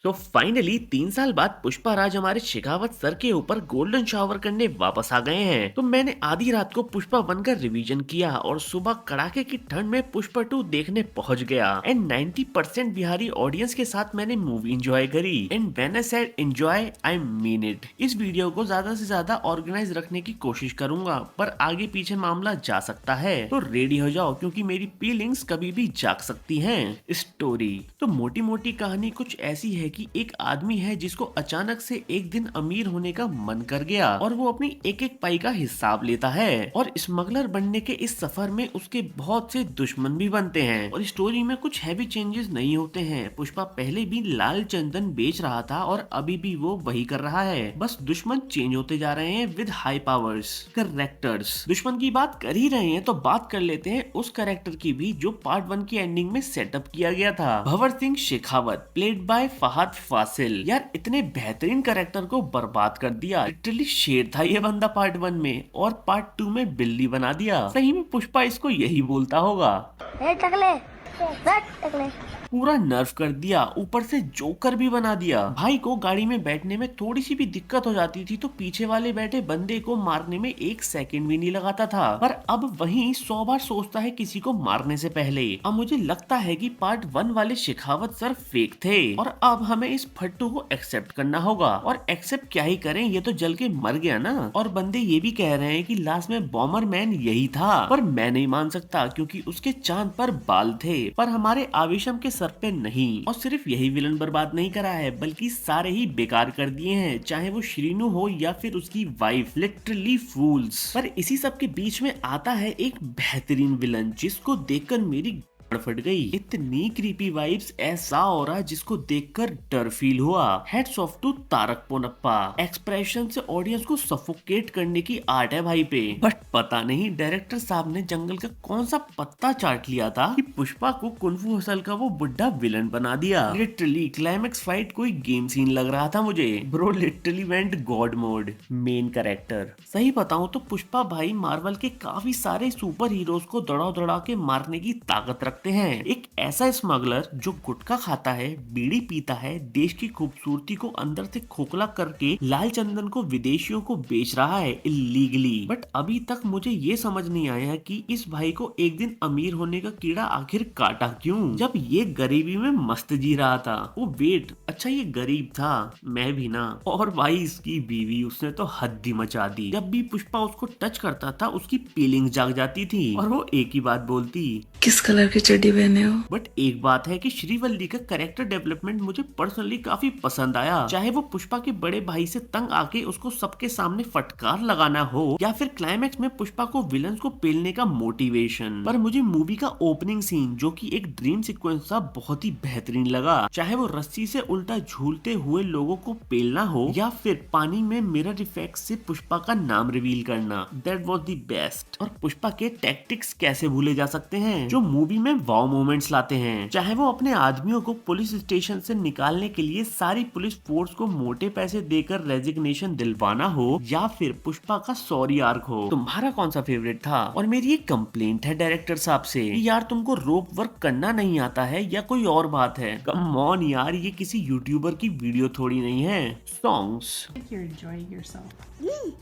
तो फाइनली 3 साल बाद पुष्पा राज हमारे शेखावत सर के ऊपर गोल्डन शावर करने वापस आ गए हैं। तो मैंने आधी रात को पुष्पा 1 का रिवीजन किया और सुबह कड़ाके की ठंड में पुष्पा 2 देखने पहुंच गया। एंड 90% बिहारी ऑडियंस के साथ मैंने मूवी एंजॉय करी। And when I said enjoy I mean it. इस वीडियो को ज्यादा से ज्यादा ऑर्गेनाइज रखने की कोशिश करूंगा, पर आगे पीछे मामला जा सकता है, तो रेडी हो जाओ क्योंकि मेरी फीलिंग्स कभी भी जाग सकती हैं। स्टोरी तो मोटी मोटी कहानी कुछ ऐसी है कि एक आदमी है जिसको अचानक से एक दिन अमीर होने का मन कर गया और वो अपनी एक एक पाई का हिसाब लेता है। और स्मगलर बनने के इस सफर में उसके बहुत से दुश्मन भी बनते हैं। और स्टोरी में कुछ हैवी चेंजेस नहीं होते हैं। पुष्पा पहले भी लाल चंदन बेच रहा था और अभी भी वो वही कर रहा है, बस दुश्मन चेंज होते जा रहे हैं विद हाई पावर्स। करेक्टर्स दुश्मन की बात कर ही रहे हैं तो बात कर लेते हैं उस करेक्टर की भी जो पार्ट 1 की एंडिंग में सेटअप किया गया था। Bhanwar Singh Shekhawat played by Fahad Faasil. यार इतने बेहतरीन कैरेक्टर को बर्बाद कर दिया। लिटरली शेर था ये बंदा पार्ट 1 में और पार्ट 2 में बिल्ली बना दिया। सही में पुष्पा इसको यही बोलता होगा। ए टकले, बैठ टकले। पूरा नर्व कर दिया, ऊपर से जोकर भी बना दिया। भाई को गाड़ी में बैठने में थोड़ी सी भी दिक्कत हो जाती थी तो पीछे वाले बैठे बंदे को मारने में 1 सेकंड भी नहीं लगाता था, पर अब वही 100 बार सोचता है किसी को मारने से पहले। अब मुझे लगता है कि पार्ट 1 वाले शेखावत सर फेक थे और अब हमें इस फट्टू को एक्सेप्ट करना होगा। और एक्सेप्ट क्या ही करें, ये तो जल के मर गया ना। और बंदे ये भी कह रहे हैं कि लास्ट में बॉमर मैन यही था, पर मैं नहीं मान सकता क्योंकि उसके चांद पर बाल थे, पर हमारे आवेशम के सर पे नहीं। और सिर्फ यही विलन बर्बाद नहीं करा है बल्कि सारे ही बेकार कर दिए हैं, चाहे वो श्रीनु हो या फिर उसकी वाइफ। लिटरली फूल्स। पर इसी सब के बीच में आता है एक बेहतरीन विलन जिसको देखकर मेरी फट गई। इतनी क्रीपी वाइब्स, ऐसा ऑरा जिसको देखकर डर फील हुआ। Hats off to Tarak Ponnappa. Expression से ऑडियंस को सफोकेट करने की आर्ट है भाई पे। बट पता नहीं डायरेक्टर साहब ने जंगल का कौन सा पत्ता चाट लिया था कि पुष्पा को कुनफू हसल का वो बुड्ढा विलन बना दिया। लिटरली क्लाइमेक्स फाइट कोई गेम सीन लग रहा था मुझे। Bro literally went God mode. Main character सही बताऊं तो पुष्पा भाई मार्वल के काफी सारे सुपर हीरोज को दौड़ा दौड़ा के मारने की ताकत रखते हैं। एक ऐसा स्मगलर जो गुटखा खाता है, बीड़ी पीता है, देश की खूबसूरती को अंदर से खोखला करके लाल चंदन को विदेशियों को बेच रहा है इलीगली। बट अभी तक मुझे ये समझ नहीं आया कि इस भाई को एक दिन अमीर होने का कीड़ा आखिर काटा क्यों, जब ये गरीबी में मस्त जी रहा था। वो वेट, अच्छा ये गरीब था, मैं भी ना। और भाई इसकी बीवी, उसने तो हद ही मचा दी। जब भी पुष्पा उसको टच करता था उसकी फीलिंग्स जाग जाती थी और वो एक ही बात बोलती, किस कलर की चड्डी पहने हो। बट एक बात है कि श्रीवल्ली का कैरेक्टर डेवलपमेंट मुझे पर्सनली काफी पसंद आया। चाहे वो पुष्पा के बड़े भाई से तंग आके उसको सबके सामने फटकार लगाना हो या फिर क्लाइमेक्स में पुष्पा को विलन को पेलने का मोटिवेशन। पर मुझे मूवी का ओपनिंग सीन जो कि एक ड्रीम सीक्वेंस था बहुत ही बेहतरीन लगा। चाहे वो रस्सी से उल्टा झूलते हुए लोगों को पेलना हो या फिर पानी में मिरर इफेक्ट से पुष्पा का नाम रिवील करना, दैट वाज द बेस्ट। और पुष्पा के टैक्टिक्स कैसे भूले जा सकते हैं जो मूवी में वाव मोमेंट्स लाते हैं। चाहे वो अपने आदमियों को पुलिस स्टेशन से निकालने के लिए सारी पुलिस फोर्स को मोटे पैसे देकर रेजिग्नेशन दिलवाना हो या फिर पुष्पा का सॉरी आर्क हो। तुम्हारा कौन सा फेवरेट था? और मेरी एक कंप्लेंट है डायरेक्टर साहब से, यार तुमको रोप वर्क करना नहीं आता है या कोई और बात है? कम ऑन यार, ये किसी यूट्यूबर की वीडियो थोड़ी नहीं है। सॉन्ग्स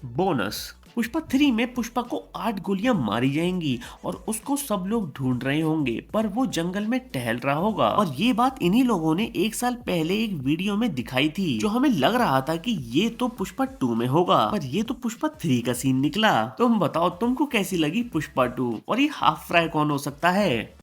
बोनस पुष्पा 3 में पुष्पा को 8 गोलियां मारी जाएंगी और उसको सब लोग ढूंढ रहे होंगे, पर वो जंगल में टहल रहा होगा। और ये बात इन्हीं लोगों ने 1 साल पहले एक वीडियो में दिखाई थी, जो हमें लग रहा था कि ये तो पुष्पा 2 में होगा, पर ये तो पुष्पा 3 का सीन निकला। तुम बताओ तुमको कैसी लगी पुष्पा 2 और ये हाफ फ्राई कौन हो सकता है?